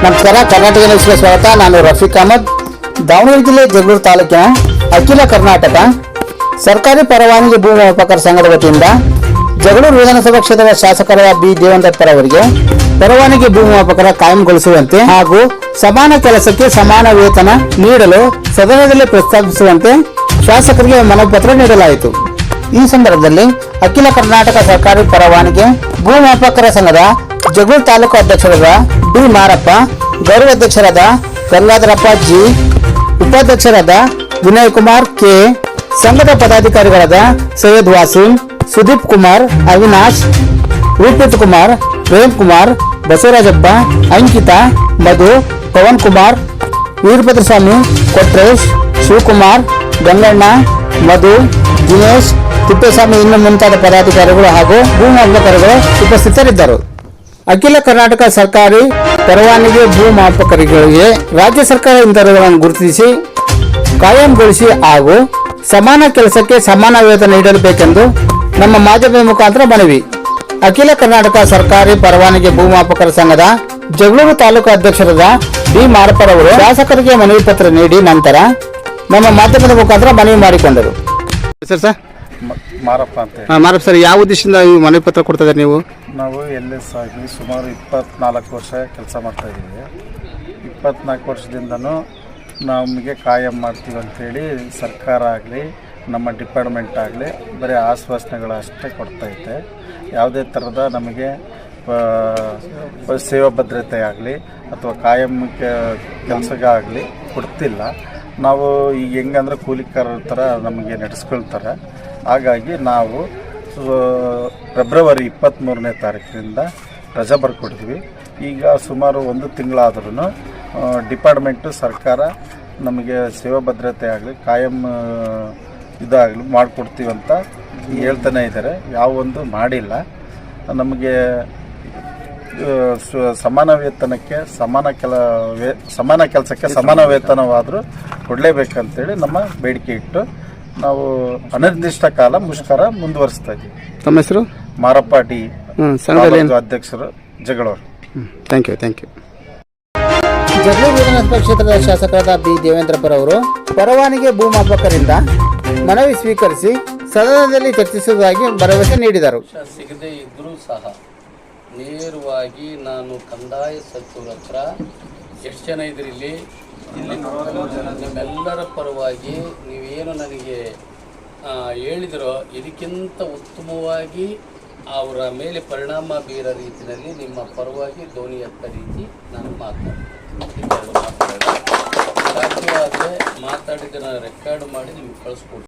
ನಮಸ್ಕಾರ, ಕರ್ನಾಟಕ ನ್ಯೂಸ್ಗೆ ಸ್ವಾಗತ. ನಾನು ರಫೀಕ್ ಅಹಮದ್. ದಾವಣಗೆರೆ ಜಿಲ್ಲೆ ಜಗಳೂರು ತಾಲೂಕಿನ ಅಖಿಲ ಕರ್ನಾಟಕ ಸರ್ಕಾರಿ ಪರವಾನಗಿ ಭೂ ಮಾಪಕರ ಸಂಘದ ವತಿಯಿಂದ ಜಗಳೂರು ವಿಧಾನಸಭಾ ಕ್ಷೇತ್ರದ ಶಾಸಕರಾದ ಬಿ ದೇವೇಂದ್ರಪ್ಪರ್ ಅವರಿಗೆ ಪರವಾನಗಿ ಭೂ ಮಾಪಕರ ಕಾಯಂಗೊಳಿಸುವಂತೆ ಹಾಗೂ ಸಮಾನ ಕೆಲಸಕ್ಕೆ ಸಮಾನ ವೇತನ ನೀಡಲು ಸದನದಲ್ಲಿ ಪ್ರಸ್ತಾಪಿಸುವಂತೆ ಶಾಸಕರಿಗೆ ಮನವಿ ಪತ್ರ ನೀಡಲಾಯಿತು. ಈ ಸಂದರ್ಭದಲ್ಲಿ ಅಖಿಲ ಕರ್ನಾಟಕ ಸರ್ಕಾರಿ ಪರವಾನಗಿ ಭೂ ಮಾಪಕರ ಸಂಘದ ಜಗಳೂರು ತಾಲೂಕು ಅಧ್ಯಕ್ಷರಾದ ಡಿ ಮಾರಪ್ಪ, ಗೌರವಾಧ್ಯಕ್ಷರಾದ ಗಂಗಾಧರಪ್ಪ ಜಿ, ಉಪಾಧ್ಯಕ್ಷರಾದ ವಿನಯ್ ಕುಮಾರ್ ಕೆ, ಸಂಘದ ಪದಾಧಿಕಾರಿಗಳಾದ ಸೈಯದ್ ವಾಸೀಂ, ಸುದೀಪ್ ಕುಮಾರ್, ಅವಿನಾಶ್, ರೂಪಿತ್ ಕುಮಾರ್, ಪ್ರೇಮ್ ಕುಮಾರ್, ಬಸವರಾಜಪ್ಪ, ಅಂಕಿತಾ, ಮಧು, ಪವನ್ ಕುಮಾರ್, ವೀರಭದ್ರಸ್ವಾಮಿ, ಕೊಟ್ರೇಶ್, ಶಿವಕುಮಾರ್, ಗಂಗಣ್ಣ, ಮಧು, ದಿನೇಶ್, ತಿಪ್ಪೇಸ್ವಾಮಿ ಇನ್ನು ಮುಂತಾದ ಪದಾಧಿಕಾರಿಗಳು ಹಾಗೂ ಭೂಮಾಪಕರುಗಳು ಉಪಸ್ಥಿತರಿದ್ದರು. ಅಖಿಲ ಕರ್ನಾಟಕ ಸರ್ಕಾರಿ ಪರವಾನಗಿ ಭೂ ಮಾಪಕರಿಗೆ ರಾಜ್ಯ ಸರ್ಕಾರದ ದರಗಳನ್ನು ಗುರುತಿಸಿ ಕಾಯಂಗೊಳಿಸಿ ಹಾಗೂ ಸಮಾನ ಕೆಲಸಕ್ಕೆ ಸಮಾನ ವೇತನ ನೀಡಬೇಕೆಂದು ನಮ್ಮ ಮಾಧ್ಯಮ ಮುಖಾಂತರ ಮನವಿ. ಅಖಿಲ ಕರ್ನಾಟಕ ಸರ್ಕಾರಿ ಪರವಾನಗಿ ಭೂ ಮಾಪಕರ ಸಂಘದ ಜಗಳೂರು ತಾಲೂಕು ಅಧ್ಯಕ್ಷರಾದ ಡಿ ಮಾರಪ್ಪರವರು ಶಾಸಕರಿಗೆ ಮನವಿ ಪತ್ರ ನೀಡಿ ನಂತರ ನಮ್ಮ ಮಾಧ್ಯಮದ ಮುಖಾಂತರ ಮನವಿ ಮಾಡಿಕೊಂಡರು. ಸರ್ ಮಾರಪ್ಪ ಅಂತ ಮಾರಪ್ಪ ಸರ್, ಯಾವ ಉದ್ದೇಶದಿಂದ ಈ ಮನವಿ ಪತ್ರ ಕೊಡ್ತಾ ಇದ್ದಾರೆ ನೀವು? ನಾವು LS ಆಗಿ ಸುಮಾರು 24 ವರ್ಷ ಕೆಲಸ ಮಾಡ್ತಾಯಿದ್ದೀವಿ. 24 ವರ್ಷದಿಂದನೂ ನಮಗೆ ಕಾಯಂ ಮಾಡ್ತೀವಿ ಅಂಥೇಳಿ ಸರ್ಕಾರ ಆಗಲಿ ನಮ್ಮ ಡಿಪಾರ್ಟ್ಮೆಂಟ್ ಆಗಲಿ ಬರೀ ಆಶ್ವಾಸನೆಗಳು ಅಷ್ಟೇ ಕೊಡ್ತೈತೆ. ಯಾವುದೇ ಥರದ ನಮಗೆ ಸೇವಾ ಭದ್ರತೆ ಆಗಲಿ ಅಥವಾ ಕಾಯಂ ಕೆಲಸಗಾಗಲಿ ಕೊಡ್ತಿಲ್ಲ. ನಾವು ಈಗ ಹೆಂಗಂದ್ರೆ ಕೂಲಿಕಾರರ ಥರ ನಮಗೆ ನಡೆಸ್ಕೊಳ್ತಾರೆ. ಹಾಗಾಗಿ ನಾವು ಫೆಬ್ರವರಿ 23ನೇ ತಾರೀಕಿನಿಂದ ರಜೆ ಬರ್ಕೊಡ್ತೀವಿ. ಈಗ ಸುಮಾರು 1 ತಿಂಗಳಾದ್ರೂ ಡಿಪಾರ್ಟ್ಮೆಂಟು ಸರ್ಕಾರ ನಮಗೆ ಸೇವಾ ಭದ್ರತೆ ಆಗಲಿ ಕಾಯಂ ಇದಾಗಲಿ ಮಾಡಿಕೊಡ್ತೀವಿ ಅಂತ ಹೇಳ್ತಾನೆ ಇದ್ದಾರೆ. ಯಾವೊಂದು ಮಾಡಿಲ್ಲ. ನಮಗೆ ಸಮಾನ ವೇತನಕ್ಕೆ ಸಮಾನ ಕೆಲಸಕ್ಕೆ ಸಮಾನ ವೇತನವಾದರೂ ಕೊಡಲೇಬೇಕಂತೇಳಿ ನಮ್ಮ ಬೇಡಿಕೆ ಇಟ್ಟು ನಾವು ಅನಿರ್ದಿಷ್ಟ ಕಾಲ ಮುಷ್ಕರ ಮುಂದುವರಿಸ್ತಾ ಇದ್ದೀವಿ. ತಮ್ಮ ಹೆಸರು? ಮಾರಪ್ಪ ಡಿ, ಅಧ್ಯಕ್ಷರು, ಜಗಳೂರು. Thank you. ಜಗಳೂರು ವಿಧಾನಸಭಾ ಕ್ಷೇತ್ರದ ಶಾಸಕರಾದ ಬಿ ದೇವೇಂದ್ರಪ್ಪರ್ ಅವರು ಪರವಾನಗಿ ಭೂ ಮಾಪಕರಿಂದ ಮನವಿ ಸ್ವೀಕರಿಸಿ ಸದನದಲ್ಲಿ ಚರ್ಚಿಸುವುದಾಗಿ ಭರವಸೆ ನೀಡಿದರು. ಸಿಗದೇ ಇದ್ರೂ ಸಹ ನೇರವಾಗಿ ನಾನು ಕಂದಾಯ ಸಚಿವರ ಹತ್ರ ಎಷ್ಟು ಜನ ಇದ್ರಿ ಇಲ್ಲಿ ನಿಮ್ಮೆಲ್ಲರ ಪರವಾಗಿ ನೀವೇನು ನನಗೆ ಹೇಳಿದರೋ ಇದಕ್ಕಿಂತ ಉತ್ತಮವಾಗಿ ಅವರ ಮೇಲೆ ಪರಿಣಾಮ ಬೀರೋ ರೀತಿಯಲ್ಲಿ ನಿಮ್ಮ ಪರವಾಗಿ ಧ್ವನಿ ಎತ್ತ ರೀತಿ ನಾನು ಮಾತಾಡ್ತೀನಿ. ಸಾಧ್ಯವಾದರೆ ಮಾತಾಡಿದ್ದನ್ನು ರೆಕಾರ್ಡ್ ಮಾಡಿ ನಿಮ್ಗೆ ಕಳಿಸ್ಕೊಡ್ತೀನಿ.